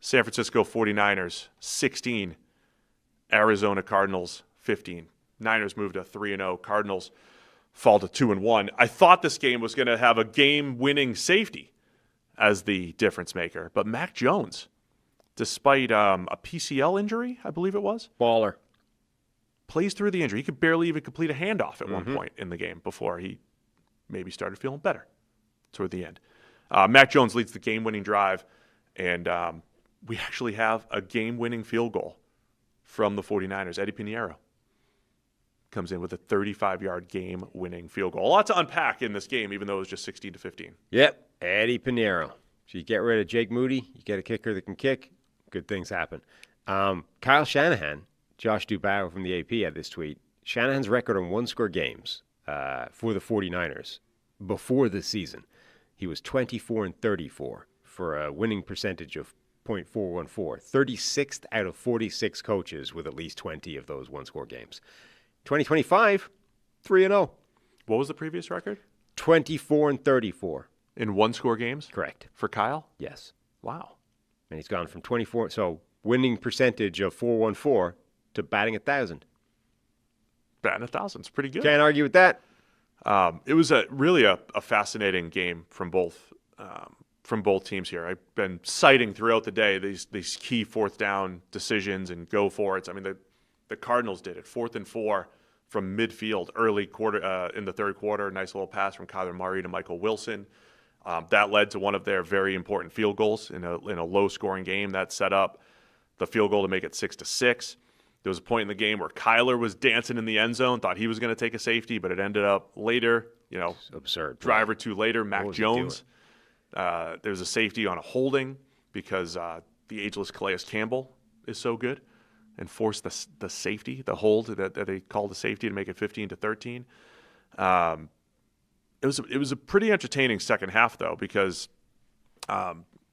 San Francisco 49ers 16, Arizona Cardinals 15. Niners moved to 3-0. Cardinals fall to 2-1. I thought this game was going to have a game-winning safety as the difference maker, but Mac Jones, despite a PCL injury, I believe it was, baller, plays through the injury. He could barely even complete a handoff at one point in the game before he maybe started feeling better toward the end. Mac Jones leads the game-winning drive, and we actually have a game-winning field goal from the 49ers. Eddie Pinheiro comes in with a 35-yard game-winning field goal. A lot to unpack in this game, even though it was just 16-15. Yep, Eddie Pinheiro. So you get rid of Jake Moody, you get a kicker that can kick, good things happen. Kyle Shanahan, Josh Dubow from the AP had this tweet. Shanahan's record on one-score games for the 49ers before this season, he was 24-34 for a winning percentage of .414, 36th out of 46 coaches with at least 20 of those one-score games. 2025, 3-0. What was the previous record? 24-34. In one-score games? Correct. For Kyle? Yes. Wow. And he's gone from 24, so winning percentage of .414 to batting 1,000. Batting 1,000 is pretty good. Can't argue with that. It was really a fascinating game from both teams here. I've been citing throughout the day these key fourth down decisions and go for it. I mean, the Cardinals did it. 4th and 4 from midfield, early quarter in the third quarter. Nice little pass from Kyler Murray to Michael Wilson. That led to one of their very important field goals in a low-scoring game that set up the field goal to make it 6-6. There was a point in the game where Kyler was dancing in the end zone, thought he was going to take a safety, but it ended up later. Absurd. Drive or two later, Mac Jones. There's a safety on a holding because the ageless Calais Campbell is so good and forced the safety, the hold that they called the safety to make it 15-13. It was a pretty entertaining second half, though, because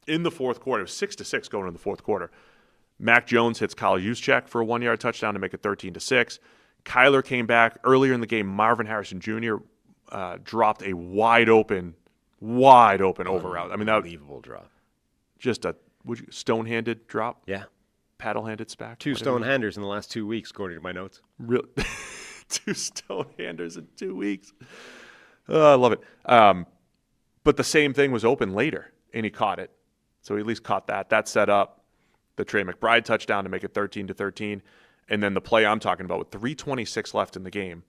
in the fourth quarter, it was 6-6 going into the fourth quarter. Mac Jones hits Kyle Juszczyk for a 1-yard touchdown to make it 13-6. Kyler came back earlier in the game. Marvin Harrison Jr. Dropped a wide open over route. I mean, that unbelievable drop. Just a stone-handed drop. Yeah, paddle-handed spack. 2 stone-handers in the last 2 weeks, according to my notes. Real 2 stone-handers in 2 weeks. I love it. But the same thing was open later, and he caught it. So he at least caught that. That set up the Trey McBride touchdown to make it 13-13. And then the play I'm talking about with 3:26 left in the game,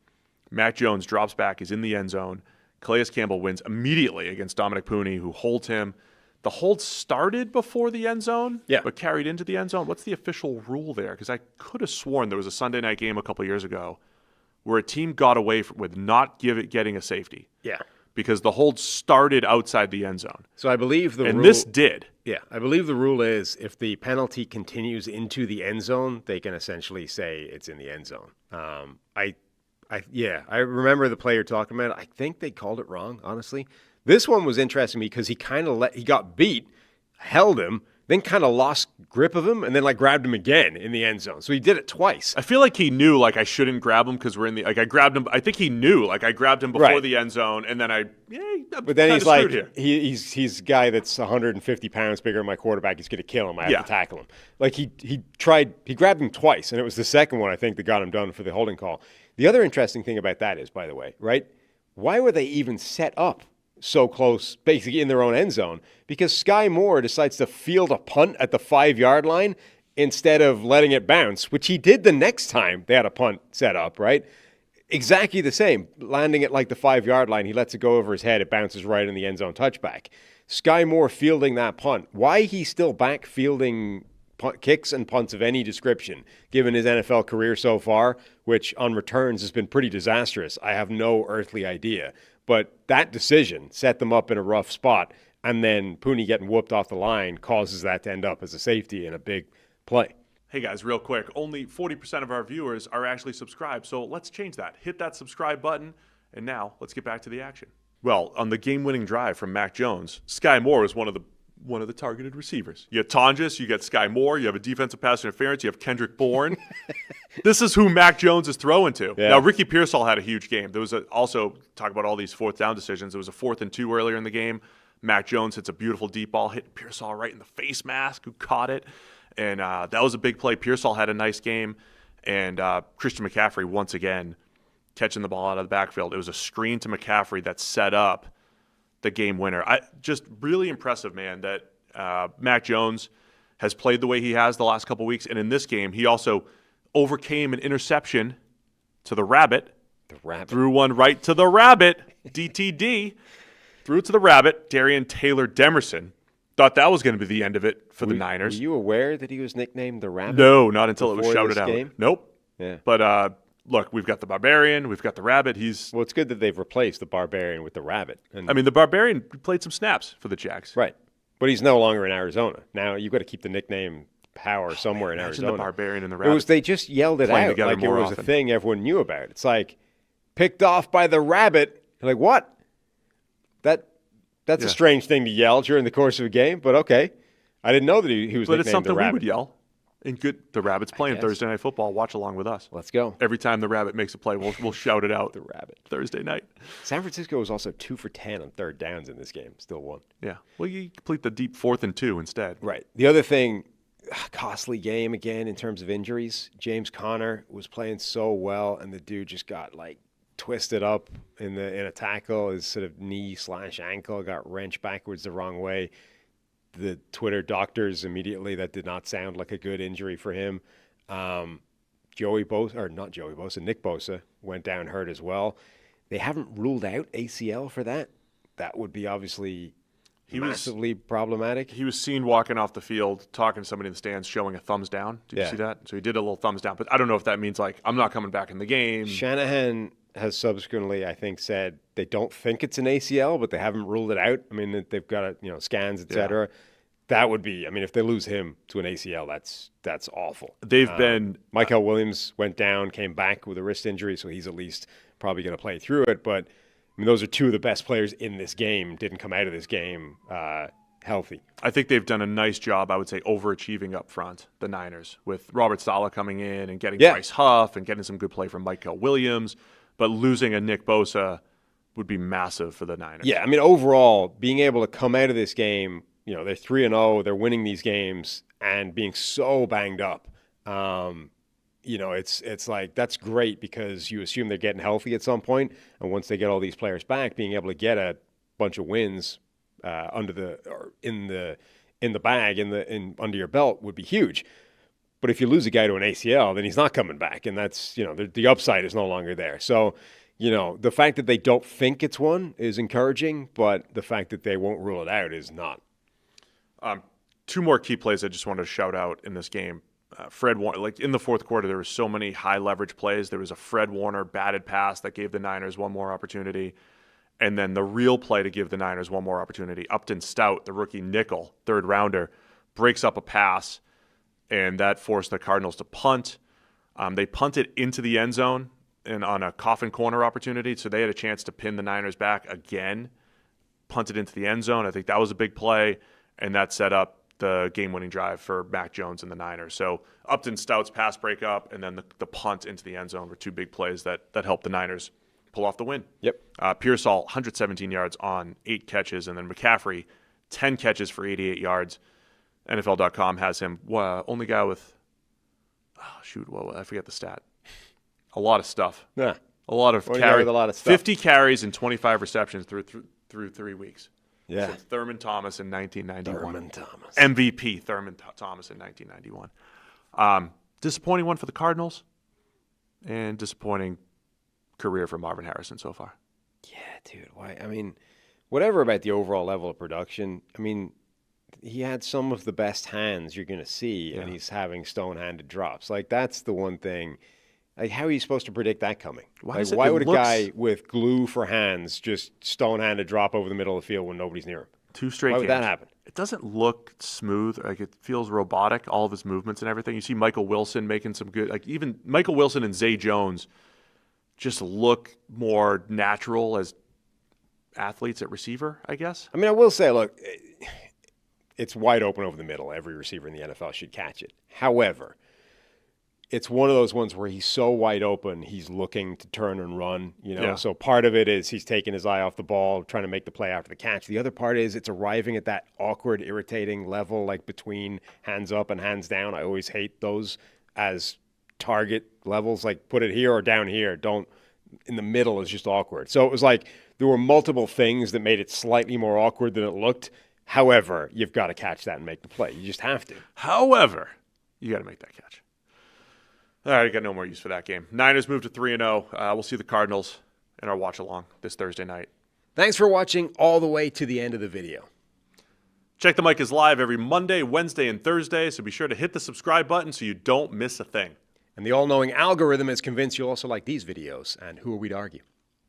Mac Jones drops back, is in the end zone. Calais Campbell wins immediately against Dominic Pooney, who holds him. The hold started before the end zone, but carried into the end zone. What's the official rule there? Because I could have sworn there was a Sunday night game a couple years ago where a team got away with not getting a safety. Yeah. Because the hold started outside the end zone. So I believe the rule... And this did. Yeah, I believe the rule is if the penalty continues into the end zone, they can essentially say it's in the end zone. I remember the player talking about it. I think they called it wrong, honestly. This one was interesting because he got beat, held him, then kind of lost grip of him, and then grabbed him again in the end zone. So he did it twice. I feel like he knew I shouldn't grab him because we're in the I grabbed him. I think he knew I grabbed him before the end zone, and then But then he's like here. he's a guy that's 150 pounds bigger than my quarterback. He's going to kill him. I have to tackle him. He grabbed him twice, and it was the second one I think that got him done for the holding call. The other interesting thing about that is, by the way, right? Why were they even set up so close, basically in their own end zone? Because Sky Moore decides to field a punt at the 5-yard line instead of letting it bounce, which he did the next time they had a punt set up, right? Exactly the same. Landing at the 5-yard line, he lets it go over his head. It bounces right in the end zone touchback. Sky Moore fielding that punt. Why he's still back fielding kicks and punts of any description, given his NFL career so far, which on returns has been pretty disastrous, I have no earthly idea. But that decision set them up in a rough spot, and then Pooney getting whooped off the line causes that to end up as a safety in a big play. Hey guys, real quick, only 40% of our viewers are actually subscribed, so let's change that. Hit that subscribe button, and now let's get back to the action. Well, on the game-winning drive from Mac Jones, Sky Moore was one of the targeted receivers. You get Tonjes, you get Sky Moore, you have a defensive pass interference, you have Kendrick Bourne. This is who Mac Jones is throwing to. Yeah. Now, Ricky Pearsall had a huge game. There was also, talk about all these fourth down decisions, there was a 4th and 2 earlier in the game. Mac Jones hits a beautiful deep ball, hit Palazzolo right in the face mask, who caught it. And that was a big play. Palazzolo had a nice game. And Christian McCaffrey, once again, catching the ball out of the backfield. It was a screen to McCaffrey that set up the game winner. Just really impressive, man, that Mac Jones has played the way he has the last couple weeks. And in this game, he also overcame an interception to the Rabbit. The Rabbit. Threw one right to the Rabbit. DTD. Threw it to the Rabbit. Darian Taylor Demerson. Thought that was going to be the end of it for the Niners. Were you aware that he was nicknamed the Rabbit? No, not until it was shouted out. Game? Nope. Yeah. But look, we've got the Barbarian. We've got the Rabbit. Well, it's good that they've replaced the Barbarian with the Rabbit. And, I mean, the Barbarian played some snaps for the Jags. Right. But he's no longer in Arizona. Now you've got to keep the nickname power somewhere in Arizona. The Barbarian and the Rabbit. They just yelled it out like it was a thing everyone knew about. It's like, picked off by the Rabbit. You're like, what? That's a strange thing to yell during the course of a game, but okay. I didn't know that he was nicknamed the Rabbit. But it's something we would yell. The Rabbit's playing Thursday Night Football. Watch along with us. Let's go. Every time the Rabbit makes a play, we'll shout it out. The Rabbit. Thursday night. San Francisco was also 2 for 10 on third downs in this game. Still won. Yeah. Well, you complete the deep 4th and 2 instead. Right. The other thing, costly game again in terms of injuries. James Conner was playing so well, and the dude just got twisted up in a tackle. His sort of knee/ankle got wrenched backwards the wrong way. The Twitter doctors immediately, that did not sound like a good injury for him. Nick Bosa went down hurt as well. They haven't ruled out ACL for that. That would be obviously massively problematic. He was seen walking off the field, talking to somebody in the stands, showing a thumbs down. Did you see that? So he did a little thumbs down. But I don't know if that means I'm not coming back in the game. Shanahan has subsequently, I think, said they don't think it's an ACL, but they haven't ruled it out. I mean, they've got scans, et cetera. That would be, if they lose him to an ACL, that's awful. They've been Michael Williams went down, came back with a wrist injury, so he's at least probably going to play through it. But those are two of the best players in this game. Didn't come out of this game healthy. I think they've done a nice job, I would say, overachieving up front, the Niners, with Robert Saleh coming in and getting Bryce Huff and getting some good play from Michael Williams. But losing a Nick Bosa would be massive for the Niners. Yeah, overall, being able to come out of this game, they're 3-0, they're winning these games, and being so banged up, it's like that's great because you assume they're getting healthy at some point, and once they get all these players back, being able to get a bunch of wins in the bag under your belt would be huge. But if you lose a guy to an ACL, then he's not coming back, and that's the upside is no longer there. So, the fact that they don't think it's one is encouraging, but the fact that they won't rule it out is not. 2 more key plays I just wanted to shout out in this game. Fred Warner, in the fourth quarter, there were so many high leverage plays. There was a Fred Warner batted pass that gave the Niners one more opportunity. And then the real play to give the Niners one more opportunity. Upton Stout, the rookie nickel, third rounder, breaks up a pass, and that forced the Cardinals to punt. They punted into the end zone and on a coffin corner opportunity, so they had a chance to pin the Niners back again. Punted into the end zone. I think that was a big play, and that set up the game-winning drive for Mac Jones and the Niners. So Upton Stout's pass breakup and then the punt into the end zone were 2 big plays that helped the Niners pull off the win. Yep. Palazzolo, 117 yards on 8 catches, and then McCaffrey, 10 catches for 88 yards. NFL.com has him only guy with, I forget the stat. A lot of stuff. Yeah. A lot of carries. A lot of stuff. 50 carries and 25 receptions through 3 weeks. Yeah. So Thurman Thomas in 1991. Thurman Thomas. MVP Thurman Thomas in 1991. Disappointing one for the Cardinals, and disappointing career for Marvin Harrison so far. Yeah, dude. Why? Whatever about the overall level of production. He had some of the best hands you're going to see, and he's having stone-handed drops. That's the one thing. How are you supposed to predict that coming? Why would a guy with glue for hands just stone-handed drop over the middle of the field when nobody's near him? 2 straight games. Why would that happen? It doesn't look smooth. It feels robotic, all of his movements and everything. You see Michael Wilson making some good, even Michael Wilson and Zay Jones just look more natural as athletes at receiver, I guess. I will say, look, it's wide open over the middle. Every receiver in the NFL should catch it. However, it's one of those ones where he's so wide open, he's looking to turn and run, Yeah. So part of it is he's taking his eye off the ball, trying to make the play after the catch. The other part is it's arriving at that awkward, irritating level, like between hands up and hands down. I always hate those as target levels, like put it here or down here. Don't, in the middle is just awkward. So it was like there were multiple things that made it slightly more awkward than it looked. However, you've got to catch that and make the play. You just have to. However, you got to make that catch. All right, I got no more use for that game. Niners move to 3-0. We'll see the Cardinals in our watch-along this Thursday night. Thanks for watching all the way to the end of the video. Check the Mic is live every Monday, Wednesday, and Thursday, so be sure to hit the subscribe button so you don't miss a thing. And the all-knowing algorithm is convinced you'll also like these videos, and who are we to argue?